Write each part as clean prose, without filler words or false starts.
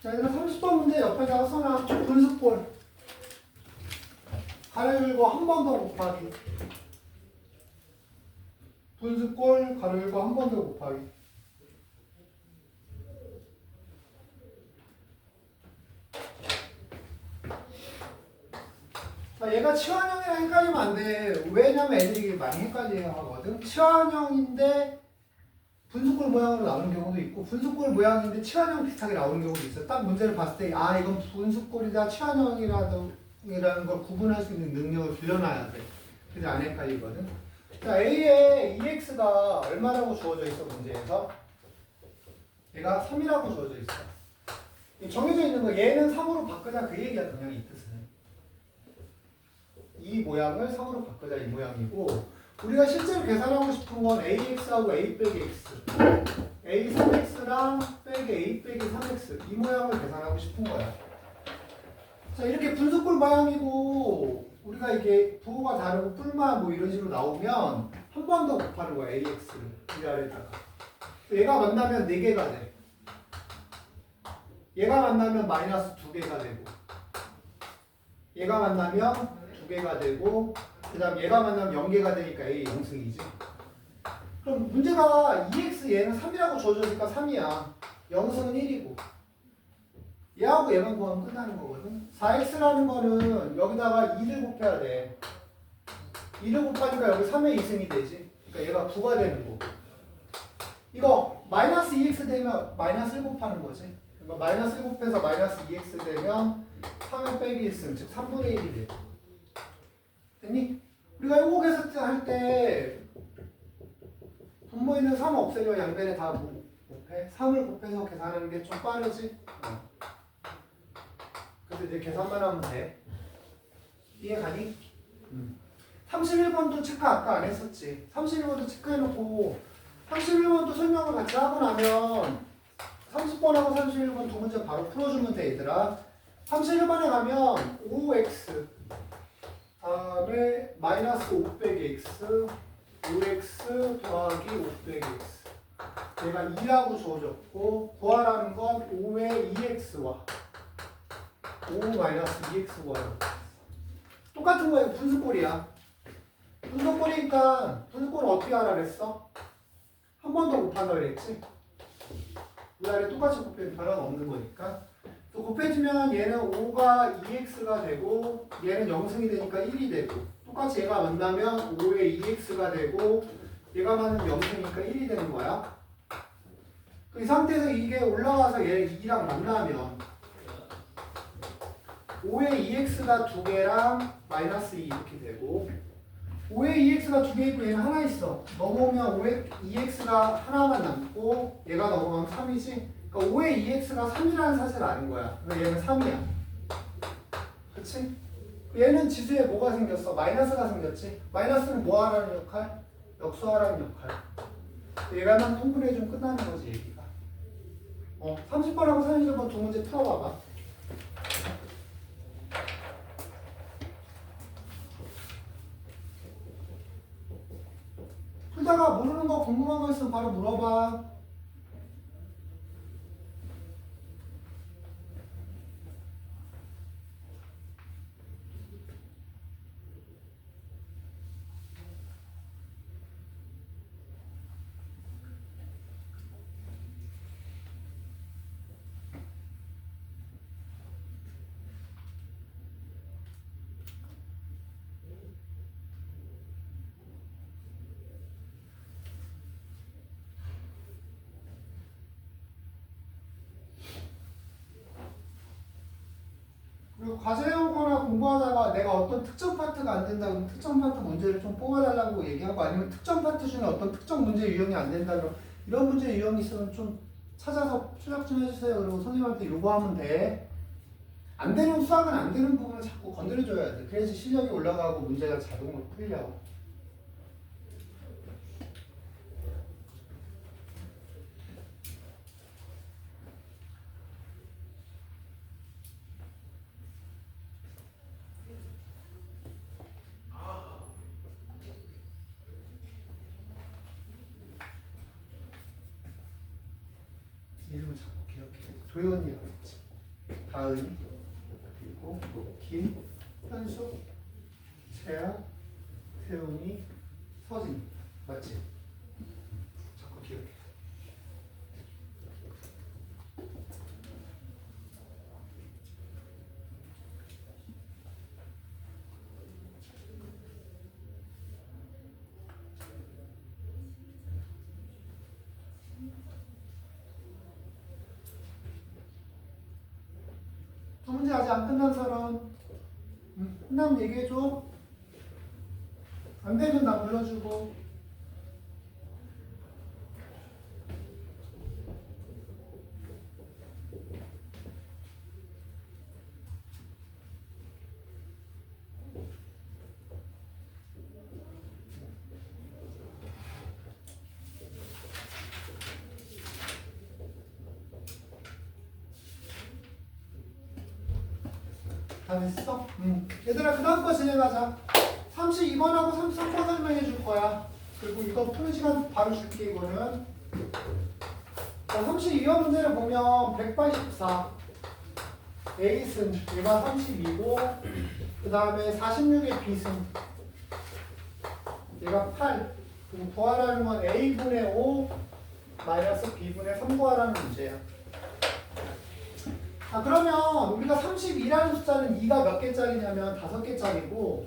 자, 얘들아 30번 문제 옆에다가 써놔. 분수꼴. 가로 열고 한 번 더 곱하기. 분수꼴 가로 열고 한 번 더 곱하기. 자, 얘가 치환형이랑 헷갈리면 안 돼. 왜냐면 애들이 많이 헷갈려 하거든. 치환형인데 분수꼴 모양으로 나오는 경우도 있고 분수꼴 모양인데 치환형 비슷하게 나오는 경우도 있어. 딱 문제를 봤을 때 아 이건 분수꼴이다 치환형이라는 걸 구분할 수 있는 능력을 길러놔야 돼. 그래서 안 헷갈리거든. 자, A에 EX가 얼마라고 주어져 있어 문제에서? 얘가 3이라고 주어져 있어. 정해져 있는 거 얘는 3으로 바꾸자 그 얘기야 그냥 이 뜻은. 이 모양을 3으로 바꾸자 이 모양이고 우리가 실제로 계산하고 싶은 건 AX하고 A 빼기 X A 3X랑 빼기 A 빼기 3X 이 모양을 계산하고 싶은 거야. 자, 이렇게 분수꼴 모양이고 우리가 이게 부호가 다르고 뿔만 뭐 이런 식으로 나오면 한 번 더 곱하는 거야 AX를 위아래다가. 얘가 만나면 4개가 돼. 얘가 만나면 마이너스 2개가 되고 얘가 만나면 2개가 되고 그 다음 얘가 만나면 0개가 되니까 A 0승이지. 그럼 문제가 2x 얘는 3이라고 줘줬으니까 3이야. 0승은 1이고 얘하고 얘만 구하면 끝나는 거거든. 4x라는 거는 여기다가 2를 곱해야 돼. 2를 곱하니까 여기 3의 2승이 되지. 그러니까 얘가 9가 되는 거고 이거 마이너스 2x 되면 마이너스 1 곱하는 거지. 그러니까 마이너스 1 곱해서 마이너스 2x 되면 3의 빼기 1승 즉 3분의 1이 돼. 됐니? 우리가 요거 계산할 때 분모있는 3 없애려 양변에 다 곱해. 3을 곱해서 계산하는 게 좀 빠르지? 그래서 이제 계산만 하면 돼. 이해가니? 31번도 체크 아까 안 했었지. 31번도 체크해놓고 31번도 설명을 같이 하고 나면 30번하고 31번 두 문제 바로 풀어주면 돼 얘들아. 31번에 가면 5x 다음에 마이너스 5 빼기 x 5x 더하기 5 빼기 x 얘가 2라고 주어졌고 구하라는 건 5의 2x와 5 마이너스 2x 구하라고 똑같은 거예요. 분수꼴이야. 분수꼴이니까 분수꼴은 어떻게 하라 그랬어? 한 번 더 곱한다 그랬지? 위아래 똑같이 곱해도 변화가 없는 거니까 또 곱해주면 얘는 5가 2x가 되고 얘는 0승이 되니까 1이 되고 똑같이 얘가 만나면 5의 2x가 되고 얘가 만나면 0승이니까 1이 되는 거야. 이 상태에서 이게 올라가서 얘 2랑 만나면 5의 2x가 2개랑 마이너스 2 이렇게 되고 5의 2x가 2개 있고 얘는 하나 있어. 넘어오면 5의 2x가 하나만 남고 얘가 넘어가면 3이지. 그러니까 5의 2x가 3이라는 사실을 아는 거야. 그러니까 얘는 3이야. 그치? 얘는 지수에 뭐가 생겼어? 마이너스가 생겼지. 마이너스는 뭐 하라는 역할? 역수하라는 역할. 얘가만 통분해주면 끝나는 거지 얘기가. 30번하고 31번 두 문제 풀어봐봐. 풀다가 모르는 거 궁금한 거 있으면 바로 물어봐. 그리고 과제하거나 공부하다가 내가 어떤 특정 파트가 안 된다 그러면 특정 파트 문제를 좀 뽑아달라고 얘기하고 아니면 특정 파트 중에 어떤 특정 문제 유형이 안 된다 그러면 이런 문제 유형이 있으면 좀 찾아서 추적 좀 해주세요. 그리고 선생님한테 요구하면 돼. 안 되는 수학은 안 되는 부분을 자꾸 건드려줘야 돼. 그래야지 실력이 올라가고 문제가 자동으로 풀려. 이름을 자꾸 기억해. 도현이라고 했지. 다은이, 그리고 김, 현수, 채아, 태훈이, 서진. 맞지? 자꾸 기억해. 저 문제 아직 안 끝난 사람? 끝나면 얘기해줘. 안 되면 나 불러주고. 다 됐어? 얘들아, 그 다음 거 진행하자. 32번하고 33번 설명해 줄 거야. 그리고 이거 푸는 시간 바로 줄게, 이거는. 자, 32번 문제를 보면 184. A승, 얘가 32고, 그 다음에 46의 B승, 얘가 8. 그리고 구하라는 건 A분의 5 마이너스 B분의 3 구하라는 문제야. 아, 그러면 우리가 32라는 숫자는 2가 몇 개짜리냐면 5개짜리고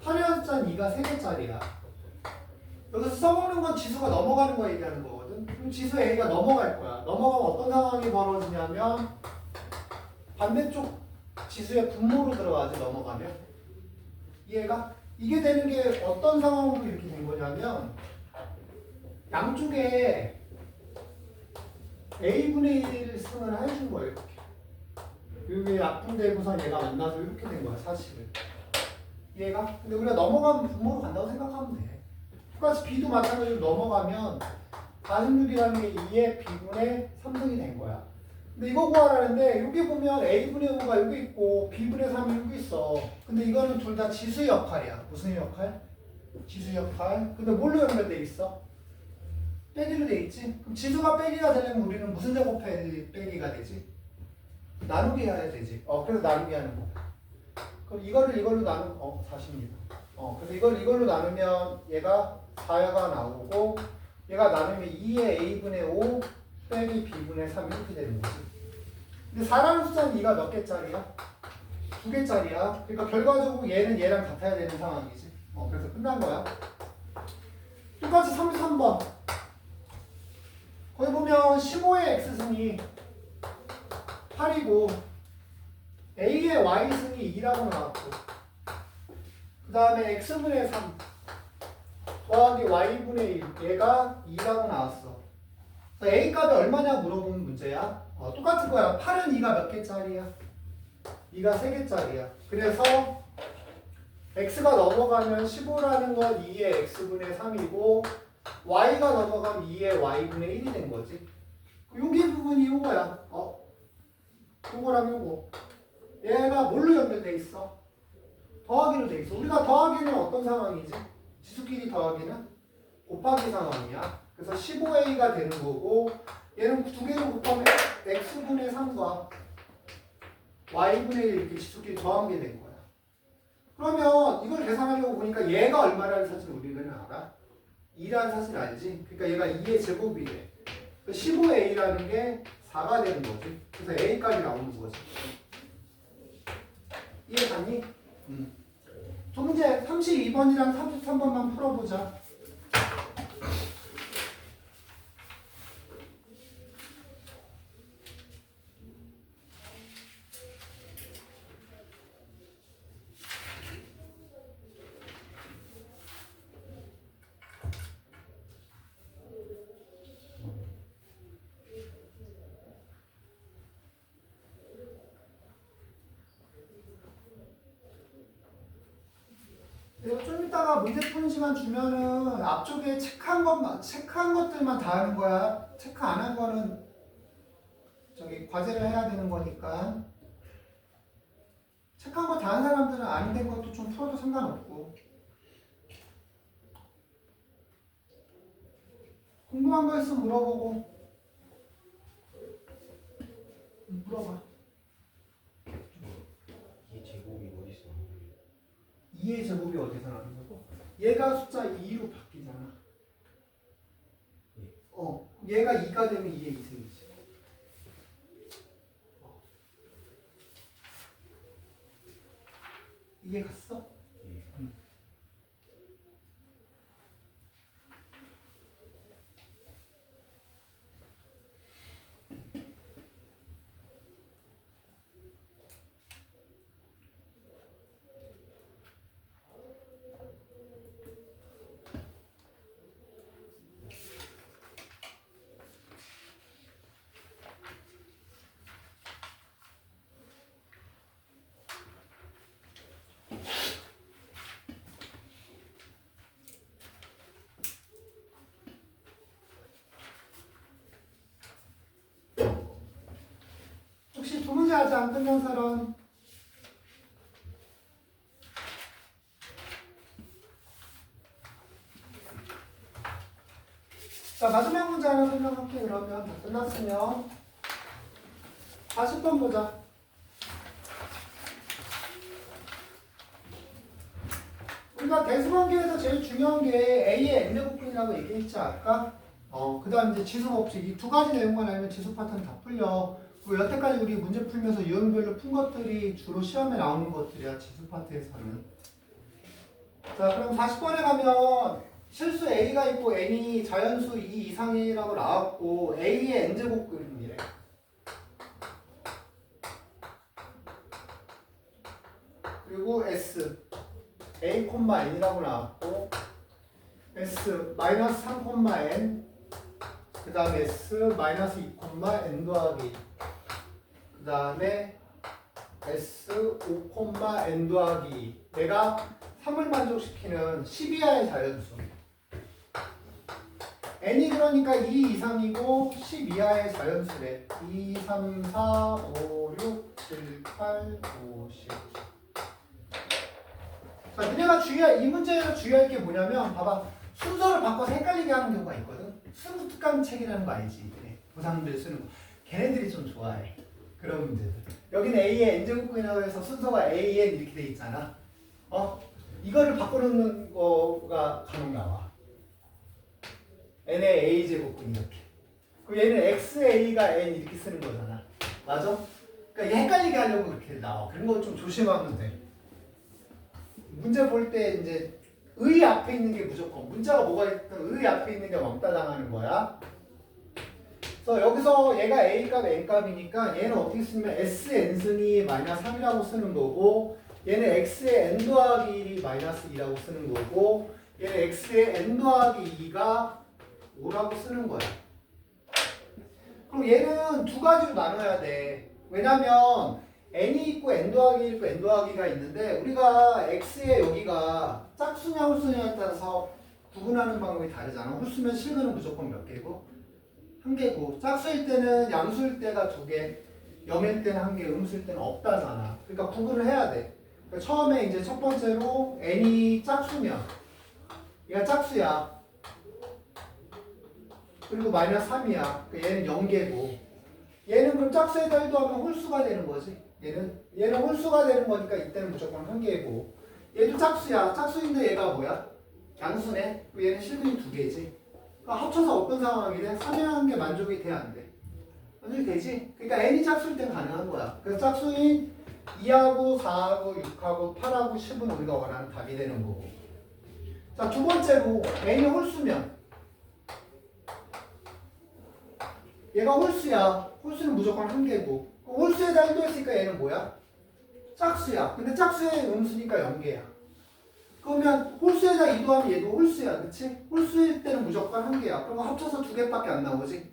8이라는 숫자는 2가 3개짜리야. 여기서 써먹는 건 지수가 넘어가는 거 얘기하는 거거든. 그럼 지수 A가 넘어갈 거야. 넘어가면 어떤 상황이 벌어지냐면 반대쪽 지수의 분모로 들어가지, 넘어가면. 이해가? 이게 되는 게 어떤 상황으로 이렇게 된 거냐면 양쪽에 A분의 1 승을 해준 거예요. 이렇게. 여기 약분되고선 얘가 만나서 이렇게 된 거야, 사실은. 얘가? 근데 우리가 넘어가면 분모로 간다고 생각하면 돼. 똑같이 B도 마찬가지로 넘어가면 46이라는 게 2의 B분의 3승이 된 거야. 근데 이거 구하라는데 여기 보면 A분의 5가 여기 있고 B분의 3이 여기 있어. 근데 이거는 둘 다 지수 역할이야. 무슨 역할? 지수 역할. 근데 뭘로 연결돼 있어? 빼기로 돼 있지? 그럼 지수가 빼기가 되려면 우리는 무슨 제곱해야지 빼기가 되지? 나누기 해야 되지. 그래서 나누기 하는 거. 그럼 이걸로 나누면 46. 그래서 이걸로 나누면 얘가 4가 나오고 얘가 나누면 2의 A분의 5 빼기 B분의 3 이렇게 되는 거지. 근데 4라는 숫자는 2가 몇 개짜리야? 2개짜리야. 그러니까 결과적으로 얘는 얘랑 같아야 되는 상황이지. 그래서 끝난 거야. 똑같이 33번. 거기 보면 15의 X승이 8이고 A의 Y승이 2라고 나왔고 그 다음에 X분의 3 더하기 Y분의 1 얘가 2라고 나왔어. A 값이 얼마냐 물어보는 문제야. 똑같은 거야. 8은 2가 몇 개짜리야? 2가 3개짜리야. 그래서 X가 넘어가면 15라는 건 2의 X분의 3이고 Y가 넘어가면 2의 Y분의 1이 된 거지. 여기 부분이 요거야. 요거랑 요거. 얘가 뭘로 연결돼 있어? 더하기로 돼 있어. 우리가 더하기는 어떤 상황이지? 지수끼리 더하기는 곱하기 상황이야. 그래서 15A가 되는 거고 얘는 두 개로 곱하면 X분의 3과 Y분의 1 이렇게 지수끼리 더한 게 된 거야. 그러면 이걸 계산하려고 보니까 얘가 얼마라는 사실을 우리는 알아? 2라는 사실 알지? 그러니까 얘가 2의 제곱이 돼. 15A라는 게 4가 되는 거지. 그래서 A까지 나오는 거지. 이해 갔니? 두 문제 32번이랑 33번만 풀어보자. 내가 좀 이따가 문제 푸는 시간 주면은 앞쪽에 체크한 것들만 다 하는 거야. 체크 안 한 거는 과제를 해야 되는 거니까. 체크한 거 다 한 사람들은 안 된 것도 좀 풀어도 상관없고. 궁금한 거 있으면 물어보고. 물어봐. 2의 제곱이 어디서 나는 거고? 얘가 숫자 2로 바뀌잖아. 얘가 2가 되면 2의 2승이지. 이해 갔어? 혹시 두 문제 아직 안 끝난 사람? 자, 마지막 문제 하나 설명할게. 그러면 다 끝났으면 40번 보자. 우리가 대수관계에서 제일 중요한 게 A의 n제곱분이라고 얘기했지 아까? 그 다음 이제 지수법칙. 이 두 가지 내용만 알면 지수 파트는 다 풀려. 그리고 여태까지 우리 문제 풀면서 유형별로 푼 것들이 주로 시험에 나오는 것들이야, 지수 파트에서는. 자, 그럼 40번에 가면 실수 A가 있고 N이 자연수 2 이상이라고 나왔고 A의 n제곱근이래. 그리고 S A, N이라고 나왔고 S 마이너스 3, N 그 다음에 S 마이너스 2, N 더하기 그 다음에 S 5, N 더하기 내가 3을 만족시키는 12하의 자연수 n이 그러니까 2 이상이고 10 이하의 자연수래. 2, 3, 4, 5, 6, 7, 8, 5, 10. 자, 니네가 이 문제에서 주의할 게 뭐냐면 봐봐. 순서를 바꿔서 헷갈리게 하는 경우가 있거든. 순수 특강 책이라는 거 알지? 그래. 부상들 쓰는 거. 걔네들이 좀 좋아해. 그런 문제들. 여기는 A의 n제곱근이라고 해서 순서가 AN 이렇게 돼 있잖아. 이거를 바꿔놓는 거가 간혹 나와. n의 a제곱분 이렇게. 그럼 얘는 xa가 n 이렇게 쓰는 거잖아. 맞아? 그러니까 헷갈리게 하려고 그렇게 나와. 그런 거 좀 조심하면 돼. 문제 볼 때 이제 의 앞에 있는 게 무조건 문자가 뭐가 있든 의 앞에 있는 게 왕따 당하는 거야. 그래서 여기서 얘가 a값 n값이니까 얘는 어떻게 쓰냐면 sn승이 마이너스 3이라고 쓰는 거고 얘는 x의 n 더하기 1이 마이너스 2라고 쓰는 거고 얘는 x의 n 더하기 2가 5라고 쓰는 거야. 그럼 얘는 두 가지로 나눠야 돼. 왜냐면 n이 있고 n 더하기 1 있고 n 더하기가 있는데 우리가 x의 여기가 짝수냐 홀수냐에 따라서 구분하는 방법이 다르잖아. 홀수면 실근은 무조건 몇 개고? 한 개고 짝수일 때는 양수일 때가 두 개, 염일 때는 한 개, 음수일 때는 없다잖아. 그러니까 구분을 해야 돼. 그러니까 처음에 이제 첫 번째로 n이 짝수면 얘가 짝수야. 그리고 마이너스 3이야. 얘는 0개고 얘는 그럼 짝수에다 1 더하면 홀수가 되는 거지. 얘는 홀수가 되는 거니까 이때는 무조건 1개고 얘도 짝수야. 짝수인데 얘가 뭐야? 양수네. 얘는 실근이 2개지. 그러니까 합쳐서 어떤 상황이 돼? 3이라는 게 만족이 돼? 안 돼? 만족이 되지? 그러니까 n이 짝수일 땐 가능한 거야. 그래서 짝수인 2하고 4하고 6하고 8하고 10은 우리가 원하는 답이 되는 거고. 자, 두 번째로 n이 홀수면 얘가 홀수야. 홀수는 무조건 1개고 홀수에다 1도 했으니까 얘는 뭐야? 짝수야. 근데 짝수의 음수니까 0개야. 그러면 홀수에다 2도 하면 얘도 홀수야. 그치? 홀수일 때는 무조건 1개야. 그럼 합쳐서 2개밖에 안 나오지?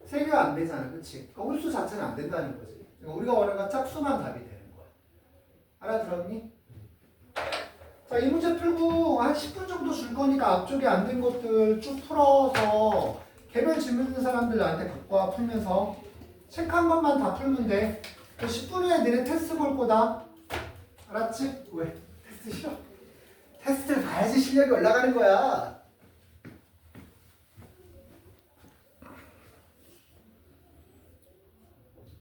3개가 안 되잖아. 그치? 그러니까 홀수 자체는 안 된다는 거지. 그러니까 우리가 원하는 건 짝수만 답이 되는 거야. 알아들었니? 자, 이 문제 풀고 한 10분 정도 줄 거니까 앞쪽에 안 된 것들 쭉 풀어서 개별 질문 있는 사람들 나한테 갖고 와 풀면서 체크한 것만 다 풀면 돼. 10분 후에 너네 테스트 볼 거다. 알았지? 왜? 테스트 싫어? 테스트를 봐야지 실력이 올라가는 거야.